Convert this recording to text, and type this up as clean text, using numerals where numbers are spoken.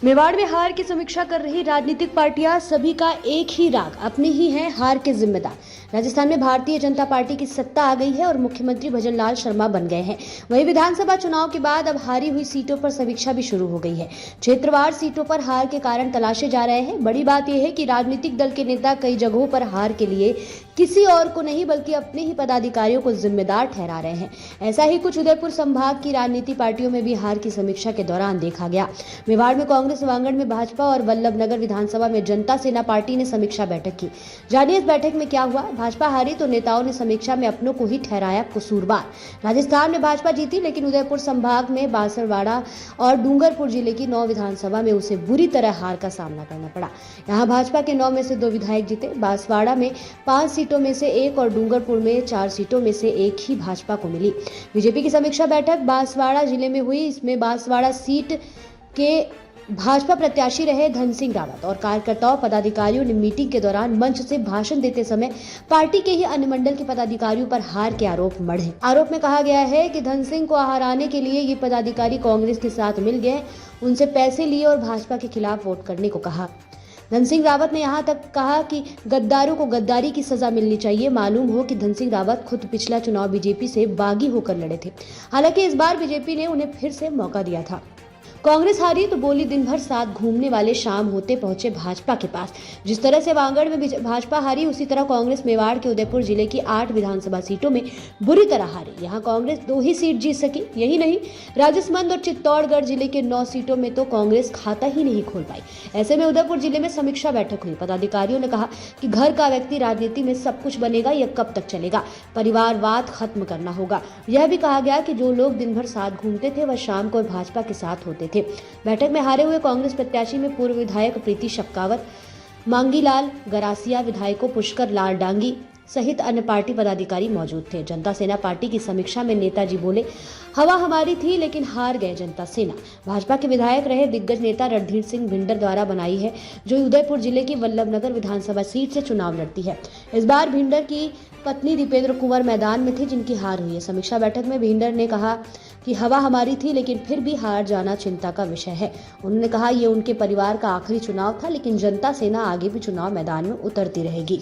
मेवाड़ में हार की समीक्षा कर रही राजनीतिक पार्टियां सभी का एक ही राग, अपनी ही है हार के जिम्मेदार। राजस्थान में भारतीय जनता पार्टी की सत्ता आ गई है और मुख्यमंत्री भजन लाल शर्मा बन गए हैं। वहीं विधानसभा चुनाव के बाद अब हारी हुई सीटों पर समीक्षा भी शुरू हो गई है। क्षेत्रवार सीटों पर हार के कारण तलाशे जा रहे हैं। बड़ी बात यह है कि राजनीतिक दल के नेता कई जगहों पर हार के लिए किसी और को नहीं बल्कि अपने ही पदाधिकारियों को जिम्मेदार ठहरा रहे हैं। ऐसा ही कुछ उदयपुर संभाग की राजनीतिक पार्टियों में भी हार की समीक्षा के दौरान देखा गया। मेवाड़ में कांग्रेस सभांगण में भाजपा और वल्लभनगर विधानसभा में जनता सेना पार्टी ने समीक्षा बैठक की। जानिए इस बैठक में क्या हुआ। भाजपा हारी तो नेताओं ने समीक्षा में अपनों को ही ठहराया कसूरवार। राजस्थान में भाजपा जीती, लेकिन उदयपुर संभाग में बांसवाड़ा और डूंगरपुर जिले की 9 विधानसभा में उसे बुरी तरह हार का सामना करना पड़ा। यहाँ भाजपा के 9 में से 2 विधायक जीते। बांसवाड़ा में 5 सीटों में से 1 और डूंगरपुर में 4 सीटों में से 1 ही भाजपा को मिली। बीजेपी की समीक्षा बैठक बांसवाड़ा जिले में हुई। इसमें बांसवाड़ा सीट के भाजपा प्रत्याशी रहे धन सिंह रावत और कार्यकर्ताओं पदाधिकारियों ने मीटिंग के दौरान मंच से भाषण देते समय पार्टी के ही अन्य मंडल के पदाधिकारियों पर हार के आरोप मढ़े। आरोप में कहा गया है कि धन सिंह को हराने के लिए ये पदाधिकारी कांग्रेस के साथ मिल गए, उनसे पैसे लिए और भाजपा के खिलाफ वोट करने को कहा। धन सिंह रावत ने यहां तक कहा कि गद्दारों को गद्दारी की सजा मिलनी चाहिए। मालूम हो कि धन सिंह रावत खुद पिछला चुनाव बीजेपी से बागी होकर लड़े थे। हालांकि इस बार बीजेपी ने उन्हें फिर से मौका दिया था। कांग्रेस हारी तो बोली दिन भर साथ घूमने वाले शाम होते पहुंचे भाजपा के पास। जिस तरह से वांगड़ में भाजपा हारी, उसी तरह कांग्रेस मेवाड़ के उदयपुर जिले की 8 विधानसभा सीटों में बुरी तरह हारी। यहां कांग्रेस 2 ही सीट जीत सकी। यही नहीं, राजसमंद और चित्तौड़गढ़ जिले के 9 सीटों में तो कांग्रेस खाता ही नहीं खोल पाई। ऐसे में उदयपुर जिले में समीक्षा बैठक हुई। पदाधिकारियों ने कहा कि घर का व्यक्ति राजनीति में सब कुछ बनेगा, यह कब तक चलेगा। परिवारवाद खत्म करना होगा। यह भी कहा गया कि जो लोग दिन भर साथ घूमते थे वह शाम को भाजपा के साथ होते थे। बैठक में हारे हुए कांग्रेस प्रत्याशी में पूर्व विधायक प्रीति शक्कावत, मांगीलाल गरासिया, विधायकों पुष्कर लाल डांगी सहित अन्य पार्टी पदाधिकारी मौजूद थे। जनता सेना पार्टी की समीक्षा में नेताजी बोले, हवा हमारी थी लेकिन हार गए जनता सेना। भाजपा के विधायक रहे दिग्गज नेता रणधीर सिंह भिंडर द्वारा बनाई है, जो उदयपुर जिले की वल्लभनगर विधानसभा सीट से चुनाव लड़ती है। इस बार भिंडर की पत्नी दीपेंद्र कुंवर मैदान में थी, जिनकी हार हुई है। समीक्षा बैठक में भिंडर ने कहा कि हवा हमारी थी लेकिन फिर भी हार जाना चिंता का विषय है। उन्होंने कहा ये उनके परिवार का आखिरी चुनाव था, लेकिन जनता सेना आगे भी चुनाव मैदान में उतरती रहेगी।